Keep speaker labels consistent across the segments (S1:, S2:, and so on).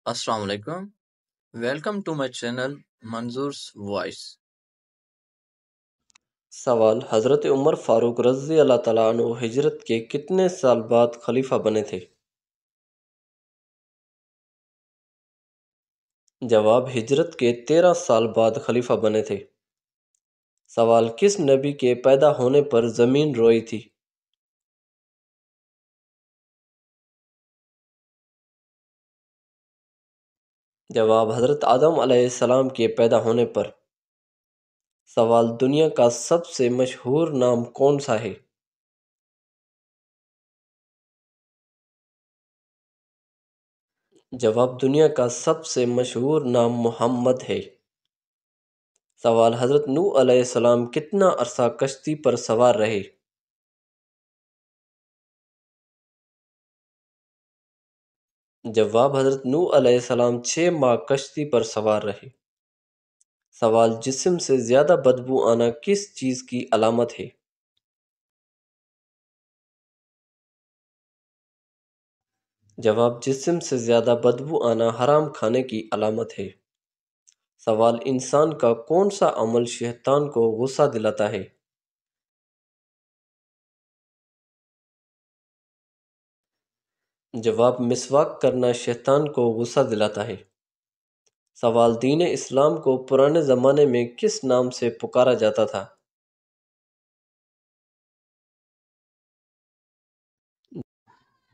S1: Assalamu alaikum. Welcome to my channel Manzoor's Voice.
S2: سوال: حضرت عمر فاروق رضی اللہ تعالیٰ عنہ ہجرت کے کتنے سال بعد خلیفہ بنے تھے؟ جواب: ہجرت کے 13 سال بعد خلیفہ بنے تھے۔ سوال: کس نبی کے پیدا ہونے پر زمین روئی تھی؟ جواب: حضرت آدم علیہ السلام کے پیدا ہونے پر۔ سوال: دنیا کا سب سے مشہور نام کون سا ہے؟ جواب: دنیا کا سب سے مشہور نام محمد ہے۔ سوال: حضرت نوح علیہ السلام کتنا عرصہ کشتی پر سوار رہے؟ جواب: حضرت نوح علیہ السلام 6 ماہ کشتی پر سوار رہے۔ سوال: جسم سے زیادہ بدبو آنا کس چیز کی علامت ہے؟ جواب: جسم سے زیادہ بدبو آنا حرام کھانے کی علامت ہے۔ سوال: انسان کا کون سا عمل شیطان کو غصہ دلاتا ہے؟ جواب: مسواک کرنا شیطان کو غصہ دلاتا ہے۔ سوال: دین اسلام کو پرانے زمانے میں کس نام سے پکارا جاتا تھا؟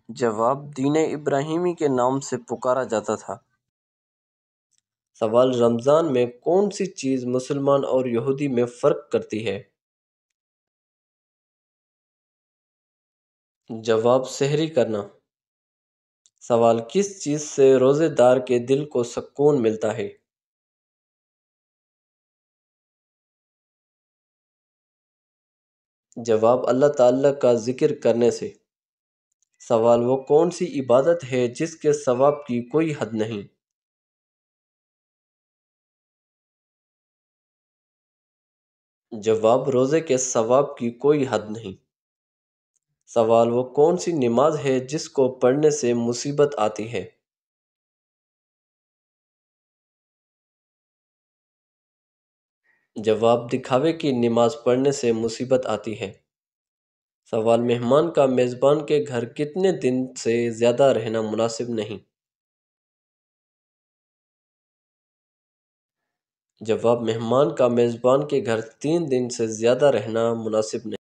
S2: جواب: دین ابراہیمی کے نام سے پکارا جاتا تھا۔ سوال: رمضان میں کون سی چیز مسلمان اور یہودی میں فرق کرتی ہے؟ جواب: سحری کرنا۔ سوال: کس چیز سے روزے دار کے دل کو سکون ملتا ہے؟ جواب: اللہ تعالیٰ کا ذکر کرنے سے۔ سوال: وہ کون سی عبادت ہے جس کے ثواب کی کوئی حد نہیں؟ جواب: روزے کے ثواب کی کوئی حد نہیں۔ سوال: وہ کون سی نماز ہے جس کو پڑھنے سے مصیبت آتی ہے؟ جواب: دکھاوے کی نماز پڑھنے سے مصیبت آتی ہے۔ سوال: مہمان کا میزبان کے گھر کتنے دن سے زیادہ رہنا مناسب نہیں؟ جواب: مہمان کا میزبان کے گھر 3 دن سے زیادہ رہنا مناسب نہیں۔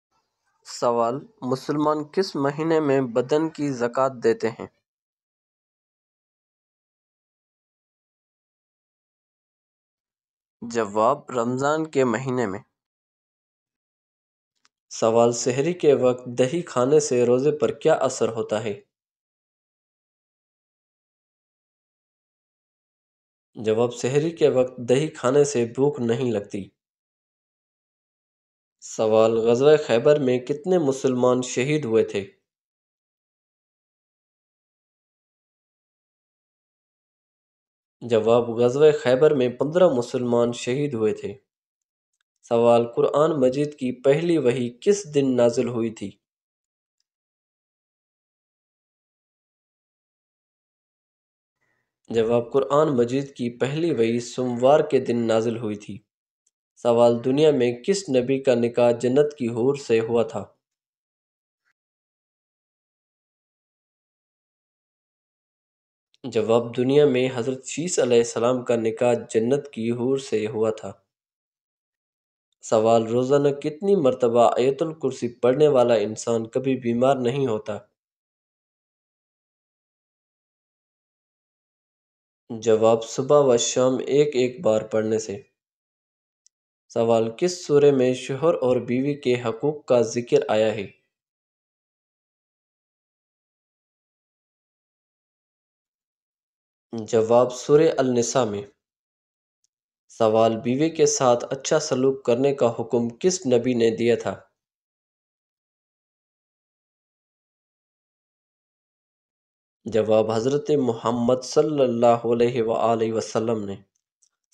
S2: سوال: مسلمان کس مہینے میں بدن کی زکوٰۃ دیتے ہیں؟ جواب: رمضان کے مہینے میں۔ سوال: سحری کے وقت دہی کھانے سے روزے پر کیا اثر ہوتا ہے؟ جواب: سحری کے وقت دہی کھانے سے بھوک نہیں لگتی۔ سوال: غزوہ خیبر میں کتنے مسلمان شہید ہوئے تھے؟ جواب: غزوہ خیبر میں 15 مسلمان شہید ہوئے تھے۔ سوال: قرآن مجید کی پہلی وحی کس دن نازل ہوئی تھی؟ جواب: قرآن مجید کی پہلی وحی سوموار کے دن نازل ہوئی تھی۔ سوال: دنیا میں کس نبی کا نکاح جنت کی حور سے ہوا تھا؟ جواب: دنیا میں حضرت شیث علیہ السلام کا نکاح جنت کی حور سے ہوا تھا۔ سوال: روزانہ کتنی مرتبہ آیت الکرسی پڑھنے والا انسان کبھی بیمار نہیں ہوتا؟ جواب: صبح و شام ایک ایک بار پڑھنے سے۔ سوال: کس سورہ میں شوہر اور بیوی کے حقوق کا ذکر آیا ہے؟ جواب: سورہ النساء میں۔ سوال: بیوی کے ساتھ اچھا سلوک کرنے کا حکم کس نبی نے دیا تھا؟ جواب: حضرت محمد صلی اللہ علیہ وآلہ وسلم نے۔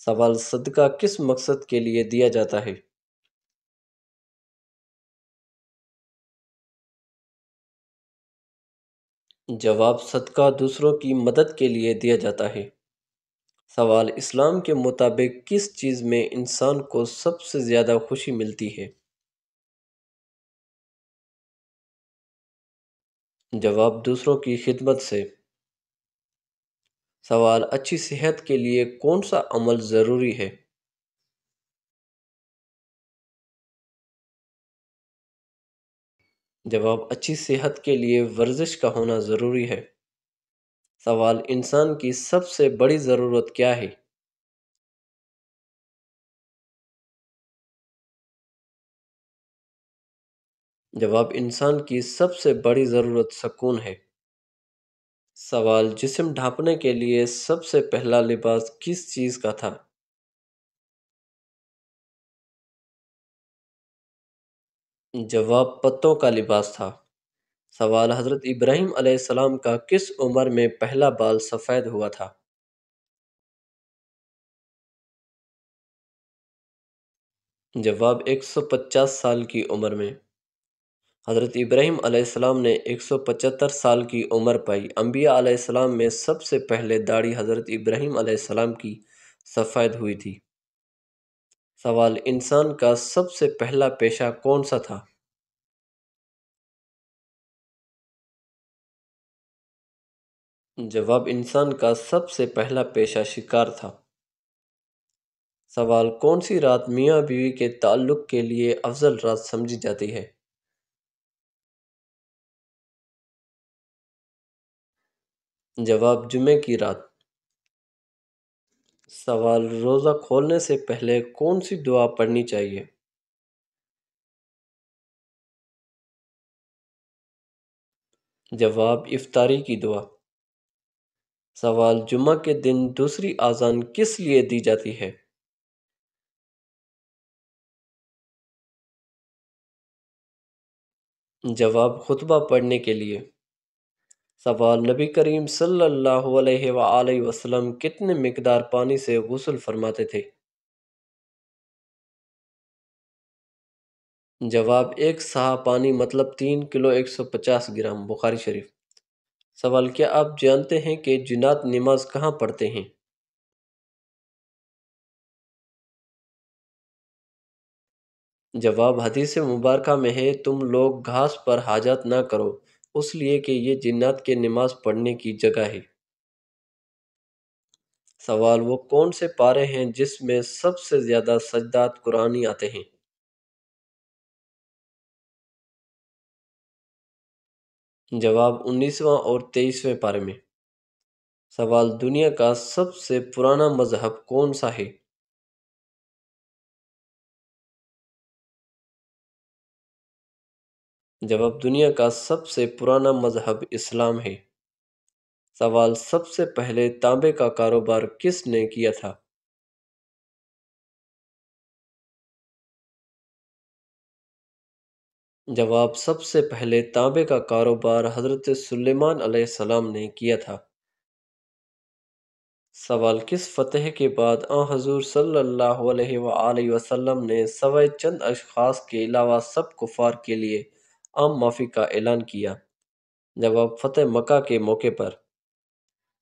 S2: سوال: صدقہ کس مقصد کے لیے دیا جاتا ہے؟ جواب: صدقہ دوسروں کی مدد کے لیے دیا جاتا ہے۔ سوال اسلام کے مطابق کس چیز میں انسان کو سب سے زیادہ خوشی ملتی ہے؟ جواب دوسروں کی خدمت سے۔ سوال اچھی صحت کے لیے کون سا عمل ضروری ہے؟ جواب اچھی صحت کے لیے ورزش کا ہونا ضروری ہے۔ سوال انسان کی سب سے بڑی ضرورت کیا ہے؟ جواب انسان کی سب سے بڑی ضرورت سکون ہے۔ سوال جسم ڈھانپنے کے لیے سب سے پہلا لباس کس چیز کا تھا؟ جواب پتوں کا لباس تھا۔ سوال حضرت ابراہیم علیہ السلام کا کس عمر میں پہلا بال سفید ہوا تھا؟ جواب 150 سال کی عمر میں۔ حضرت ابراہیم علیہ السلام نے 175 سال کی عمر پائی۔ انبیاء علیہ السلام میں سب سے پہلے داڑھی حضرت ابراہیم علیہ السلام کی سفید ہوئی تھی۔ سوال انسان کا سب سے پہلا پیشہ کون سا تھا؟ جواب انسان کا سب سے پہلا پیشہ شکار تھا۔ سوال کون سی رات میاں بیوی کے تعلق کے لیے افضل رات سمجھی جاتی ہے؟ جواب جمعے کی رات۔ سوال روزہ کھولنے سے پہلے کون سی دعا پڑھنی چاہیے؟ جواب افطاری کی دعا۔ سوال جمعہ کے دن دوسری اذان کس لیے دی جاتی ہے؟ جواب خطبہ پڑھنے کے لیے۔ سوال نبی کریم صلی اللہ علیہ وآلہ وسلم کتنے مقدار پانی سے غسل فرماتے تھے؟ جواب ایک سا پانی مطلب 3 کلو 150 گرام، بخاری شریف۔ سوال کیا آپ جانتے ہیں کہ جنات نماز کہاں پڑھتے ہیں؟ جواب حدیث مبارکہ میں ہے تم لوگ گھاس پر حاجت نہ کرو اس لیے کہ یہ جنات کے نماز پڑھنے کی جگہ ہے۔ سوال وہ کون سے پارے ہیں جس میں سب سے زیادہ سجدات قرآنی آتے ہیں؟ جواب 19واں اور 23ویں پارے میں۔ سوال دنیا کا سب سے پرانا مذہب کون سا ہے؟ جواب دنیا کا سب سے پرانا مذہب اسلام ہے۔ سوال سب سے پہلے تانبے کا کاروبار کس نے کیا تھا؟ جواب سب سے پہلے تانبے کا کاروبار حضرت سلیمان علیہ السلام نے کیا تھا۔ سوال کس فتح کے بعد آن حضور صلی اللہ علیہ وآلہ وسلم نے سوائے چند اشخاص کے علاوہ سب کفار کے لیے عام معافی کا اعلان کیا؟ جواب فتح مکہ کے موقع پر۔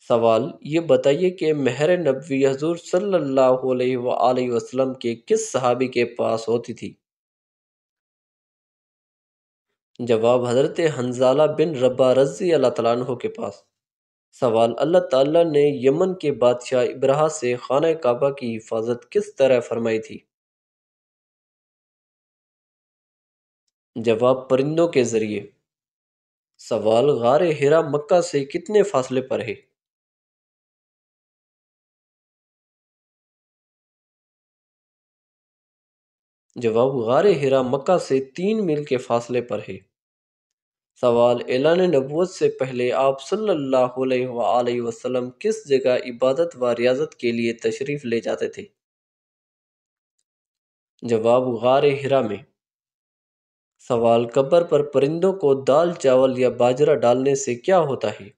S2: سوال یہ بتائیے کہ مہر نبوی حضور صلی اللہ علیہ وآلہ وسلم کے کس صحابی کے پاس ہوتی تھی؟ جواب حضرت حنظلہ بن ربہ رضی اللہ تعالیٰ عنہ کے پاس۔ سوال اللہ تعالیٰ نے یمن کے بادشاہ ابرہہ سے خانہ کعبہ کی حفاظت کس طرح فرمائی تھی؟ جواب پرندوں کے ذریعے۔ سوال غار حرا مکہ سے کتنے فاصلے پر ہے؟ جواب غار حرا مکہ سے 3 میل کے فاصلے پر ہے۔ سوال اعلان نبوت سے پہلے آپ صلی اللہ علیہ وآلہ وسلم کس جگہ عبادت و ریاضت کے لیے تشریف لے جاتے تھے؟ جواب غار حرا میں۔ سوال قبر پر پرندوں کو دال چاول یا باجرہ ڈالنے سے کیا ہوتا ہے؟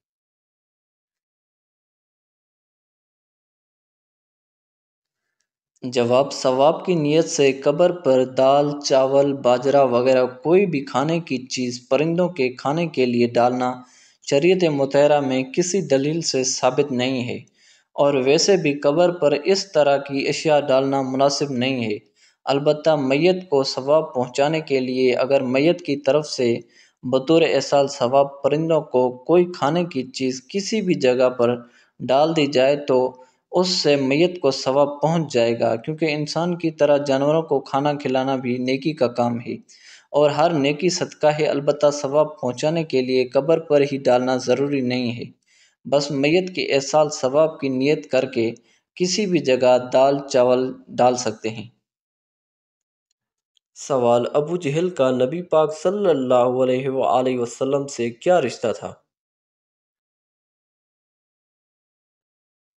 S2: جواب ثواب کی نیت سے قبر پر دال چاول باجرہ وغیرہ کوئی بھی کھانے کی چیز پرندوں کے کھانے کے لیے ڈالنا شریعت مطہرہ میں کسی دلیل سے ثابت نہیں ہے۔
S1: اور ویسے بھی قبر پر اس طرح کی اشیاء ڈالنا مناسب نہیں ہے۔ البتہ میت کو ثواب پہنچانے کے لیے اگر میت کی طرف سے بطور ایصال ثواب پرندوں کو کوئی کھانے کی چیز کسی بھی جگہ پر ڈال دی جائے تو اس سے میت کو ثواب پہنچ جائے گا، کیونکہ انسان کی طرح جانوروں کو کھانا کھلانا بھی نیکی کا کام ہے اور ہر نیکی صدقہ ہے۔ البتہ ثواب پہنچانے کے لیے قبر پر ہی ڈالنا ضروری نہیں ہے، بس میت کے ایصال ثواب کی نیت کر کے کسی بھی جگہ دال چاول ڈال سکتے ہیں۔
S2: سوال: ابو جہل کا نبی پاک صلی اللہ علیہ وآلہ وسلم سے کیا رشتہ تھا؟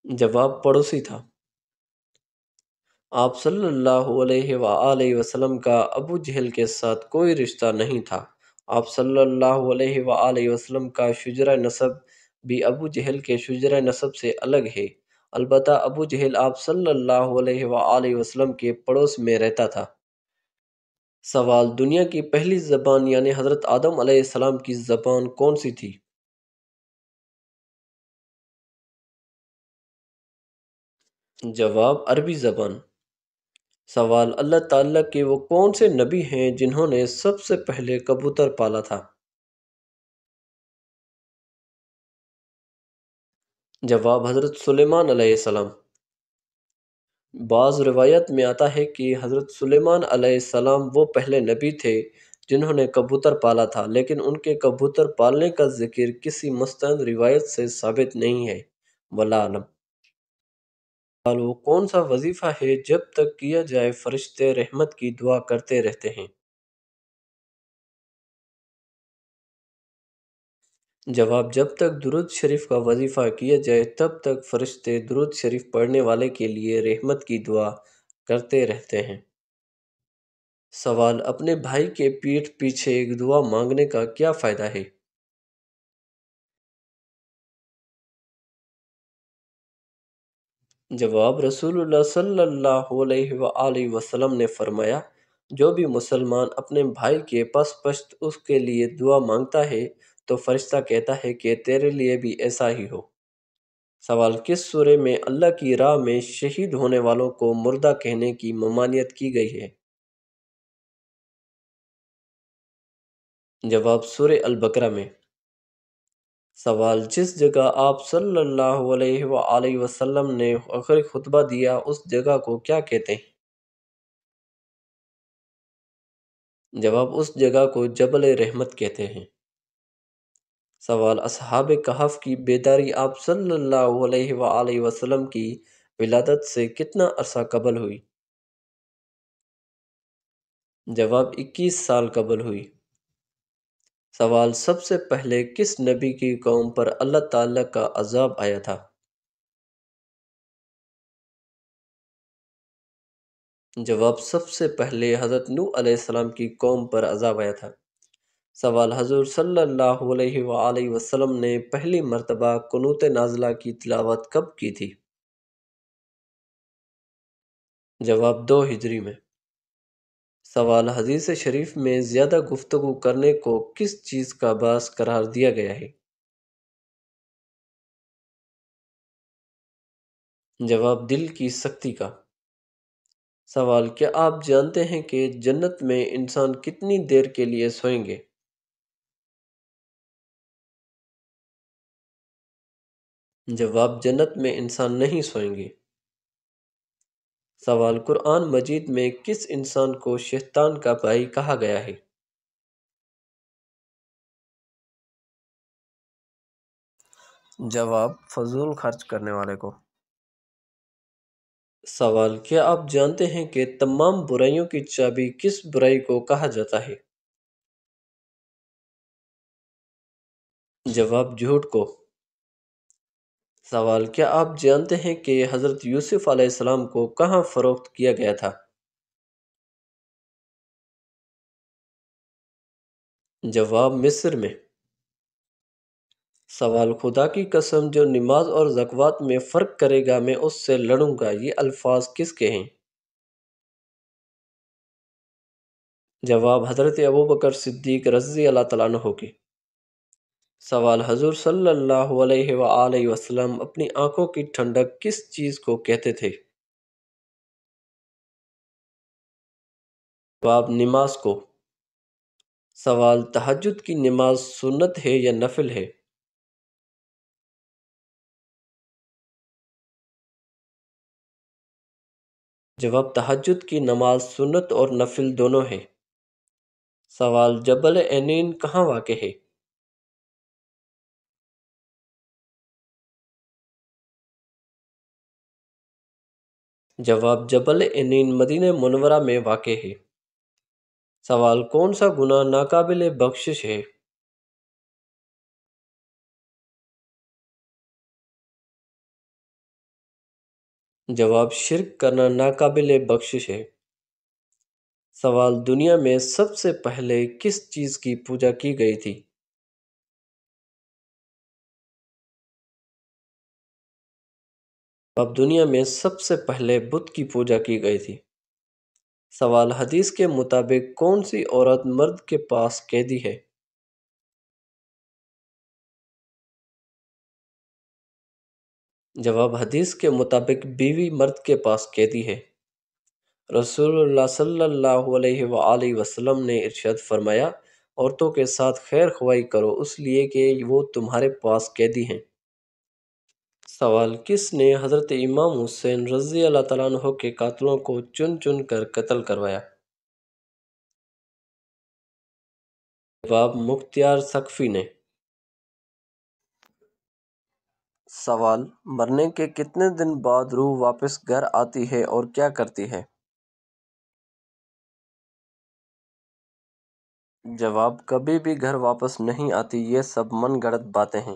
S2: جواب: پڑوسی تھا۔ آپ صلی اللہ علیہ وآلہ وسلم کا ابو جہل کے ساتھ کوئی رشتہ نہیں تھا۔ آپ صلی اللہ علیہ وآلہ وسلم کا شجرہ نسب بھی ابو جہل کے شجرہ نسب سے الگ ہے، البتہ ابو جہل آپ صلی اللہ علیہ وآلہ وسلم کے پڑوس میں رہتا تھا۔ سوال: دنیا کی پہلی زبان یعنی حضرت آدم علیہ السلام کی زبان کون سی تھی؟ جواب: عربی زبان۔ سوال: اللہ تعالیٰ کے وہ کون سے نبی ہیں جنہوں نے سب سے پہلے کبوتر پالا تھا؟ جواب: حضرت سلیمان علیہ السلام۔ بعض روایت میں آتا ہے کہ حضرت سلیمان علیہ السلام وہ پہلے نبی تھے جنہوں نے کبوتر پالا تھا، لیکن ان کے کبوتر پالنے کا ذکر کسی مستند روایت سے ثابت نہیں ہے، واللہ اعلم۔ سوال: وہ کون سا وظیفہ ہے جب تک کیا جائے فرشتے رحمت کی دعا کرتے رہتے ہیں؟ جواب: جب تک درود شریف کا وظیفہ کیا جائے تب تک فرشتے درود شریف پڑھنے والے کے لیے رحمت کی دعا کرتے رہتے ہیں۔ سوال: اپنے بھائی کے پیٹھ پیچھے ایک دعا مانگنے کا کیا فائدہ ہے؟ جواب: رسول اللہ صلی اللہ علیہ وآلہ وسلم نے فرمایا، جو بھی مسلمان اپنے بھائی کے پس پشت اس کے لیے دعا مانگتا ہے تو فرشتہ کہتا ہے کہ تیرے لیے بھی ایسا ہی ہو۔ سوال: کس سورہ میں اللہ کی راہ میں شہید ہونے والوں کو مردہ کہنے کی ممانعت کی گئی ہے؟ جواب: سورہ البقرہ میں۔ سوال: جس جگہ آپ صلی اللہ علیہ وآلہ وسلم نے آخری خطبہ دیا اس جگہ کو کیا کہتے ہیں؟ جواب: اس جگہ کو جبل رحمت کہتے ہیں۔ سوال: اصحاب کہف کی بیداری آپ صلی اللہ علیہ وآلہ وسلم کی ولادت سے کتنا عرصہ قبل ہوئی؟ جواب: 21 سال قبل ہوئی۔ سوال: سب سے پہلے کس نبی کی قوم پر اللہ تعالیٰ کا عذاب آیا تھا؟ جواب: سب سے پہلے حضرت نوح علیہ السلام کی قوم پر عذاب آیا تھا۔ سوال: حضور صلی اللہ علیہ وآلہ وسلم نے پہلی مرتبہ قنوت نازلہ کی تلاوت کب کی تھی؟ جواب: 2 ہجری میں۔ سوال: حدیث شریف میں زیادہ گفتگو کرنے کو کس چیز کا باعث قرار دیا گیا ہے؟ جواب: دل کی سختی کا۔ سوال: کیا آپ جانتے ہیں کہ جنت میں انسان کتنی دیر کے لیے سوئیں گے؟ جواب: جنت میں انسان نہیں سوئیں گے۔ سوال: قرآن مجید میں کس انسان کو شیطان کا بھائی کہا گیا ہے؟ جواب: فضول خرچ کرنے والے کو۔ سوال: کیا آپ جانتے ہیں کہ تمام برائیوں کی چابی کس برائی کو کہا جاتا ہے؟ جواب: جھوٹ کو۔ سوال: کیا آپ جانتے ہیں کہ حضرت یوسف علیہ السلام کو کہاں فروخت کیا گیا تھا؟ جواب: مصر میں۔ سوال: خدا کی قسم جو نماز اور زکوٰۃ میں فرق کرے گا میں اس سے لڑوں گا، یہ الفاظ کس کے ہیں؟ جواب: حضرت ابوبکر صدیق رضی اللہ تعالیٰ عنہ کی۔ سوال: حضور صلی اللہ علیہ وآلہ وسلم اپنی آنکھوں کی ٹھنڈک کس چیز کو کہتے تھے؟ جواب: نماز کو۔ سوال: تہجد کی نماز سنت ہے یا نفل ہے؟ جواب: تہجد کی نماز سنت اور نفل دونوں ہے۔ سوال: جبل عینین کہاں واقع ہے؟ جواب: جبل عینین مدینہ منورہ میں واقع ہے۔ سوال: کون سا گناہ ناقابل بخشش ہے؟ جواب: شرک کرنا ناقابل بخشش ہے۔ سوال: دنیا میں سب سے پہلے کس چیز کی پوجا کی گئی تھی؟ جواب: دنیا میں سب سے پہلے بت کی پوجا کی گئی تھی۔ سوال: حدیث کے مطابق کون سی عورت مرد کے پاس قیدی ہے؟ جواب: حدیث کے مطابق بیوی مرد کے پاس قیدی ہے۔ رسول اللہ صلی اللہ علیہ وآلہ وسلم نے ارشاد فرمایا: عورتوں کے ساتھ خیر خواہی کرو اس لیے کہ وہ تمہارے پاس قیدی ہیں۔ سوال: کس نے حضرت امام حسین رضی اللہ تعالیٰ عنہ کے قاتلوں کو چن چن کر قتل کروایا؟ جواب: مختار ثقفی نے۔ سوال: مرنے کے کتنے دن بعد روح واپس گھر آتی ہے اور کیا کرتی ہے؟ جواب: کبھی بھی گھر واپس نہیں آتی، یہ سب من گھڑت باتیں ہیں۔